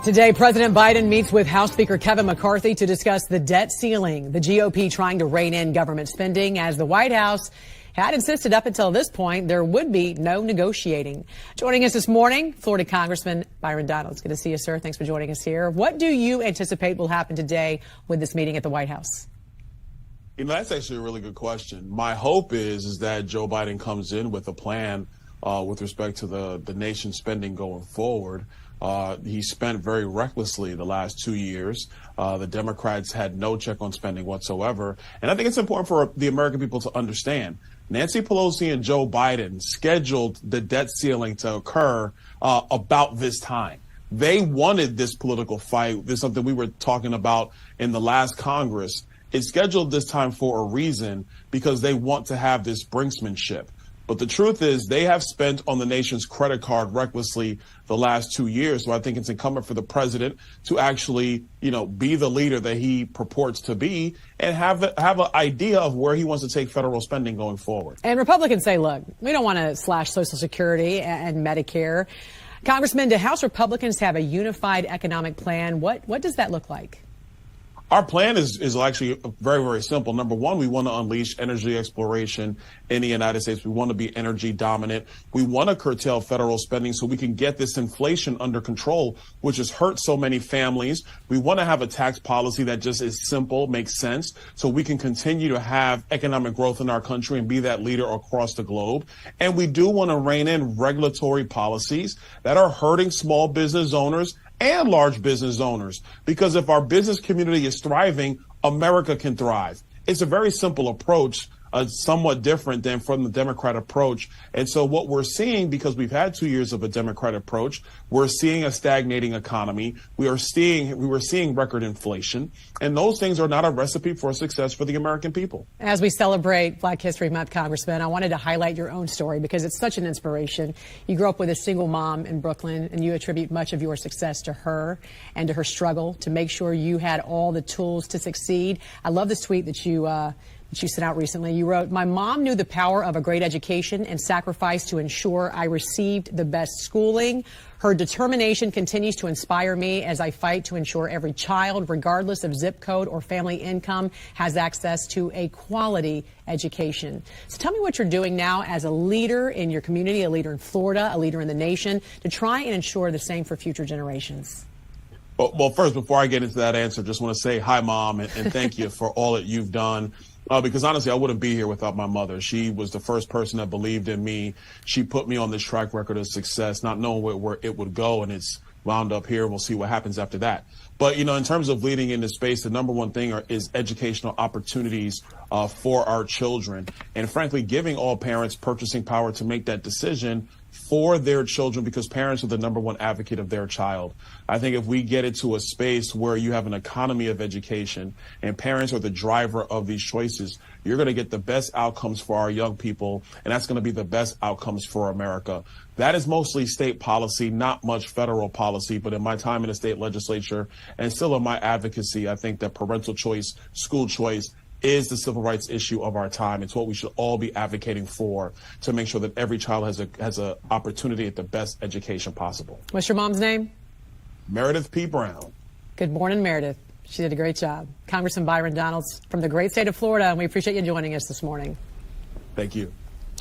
Today, President Biden meets with House Speaker Kevin McCarthy to discuss the debt ceiling, the GOP trying to rein in government spending, as the White House had insisted up until this point there would be no negotiating. Joining us this morning, Florida Congressman Byron Donalds. Good to see you, sir. Thanks for joining us here. What do you anticipate will happen today with this meeting at the White House? You know, that's actually a really good question. My hope is that Joe Biden comes in with a plan with respect to the nation's spending going forward. He spent very recklessly the last 2 years. The Democrats had no check on spending whatsoever. And I think it's important for the American people to understand. Nancy Pelosi and Joe Biden scheduled the debt ceiling to occur about this time. They wanted this political fight. This is something we were talking about in the last Congress. It's scheduled this time for a reason, because they want to have this brinksmanship. But the truth is they have spent on the nation's credit card recklessly the last 2 years. So I think it's incumbent for the president to actually, be the leader that he purports to be and have an idea of where he wants to take federal spending going forward. And Republicans say, look, we don't want to slash Social Security and Medicare. Congressman, do House Republicans have a unified economic plan? What does that look like? Our plan is actually very, very simple. Number one, we want to unleash energy exploration in the United States. We want to be energy dominant. We want to curtail federal spending so we can get this inflation under control, which has hurt so many families. We want to have a tax policy that just is simple, makes sense, so we can continue to have economic growth in our country and be that leader across the globe. And we do want to rein in regulatory policies that are hurting small business owners and large business owners, because if our business community is thriving, America can thrive. It's a very simple approach, somewhat different than from the Democrat approach. And so what we're seeing, because we've had 2 years of a Democrat approach, we're seeing a stagnating economy. We were seeing record inflation, and those things are not a recipe for success for the American people. As we celebrate Black History Month, Congressman, I wanted to highlight your own story because it's such an inspiration. You grew up with a single mom in Brooklyn, and you attribute much of your success to her and to her struggle to make sure you had all the tools to succeed. I love this tweet that you sent out recently. You wrote, "My mom knew the power of a great education and sacrificed to ensure I received the best schooling. Her determination continues to inspire me as I fight to ensure every child, regardless of zip code or family income, has access to a quality education." So tell me what you're doing now as a leader in your community, a leader in Florida, a leader in the nation, to try and ensure the same for future generations. Well, first, before I get into that answer, just want to say hi, Mom, and thank you for all that you've done. Because honestly, I wouldn't be here without my mother. She was the first person that believed in me. She put me on this track record of success, not knowing where it would go, and it's wound up here. We'll see what happens after that. But, in terms of leading in this space, the number one thing is educational opportunities for our children. And frankly, giving all parents purchasing power to make that decision for their children, because parents are the number one advocate of their child. I think if we get into a space where you have an economy of education and parents are the driver of these choices, you're going to get the best outcomes for our young people, and that's going to be the best outcomes for America. That is mostly state policy, not much federal policy, but in my time in the state legislature and still in my advocacy, I think that parental choice, school choice, is the civil rights issue of our time. It's what we should all be advocating for, to make sure that every child has a opportunity at the best education possible. What's your mom's name? Meredith P. Brown. Good morning, Meredith. She did a great job. Congressman Byron Donalds from the great state of Florida, and we appreciate you joining us this morning. Thank you.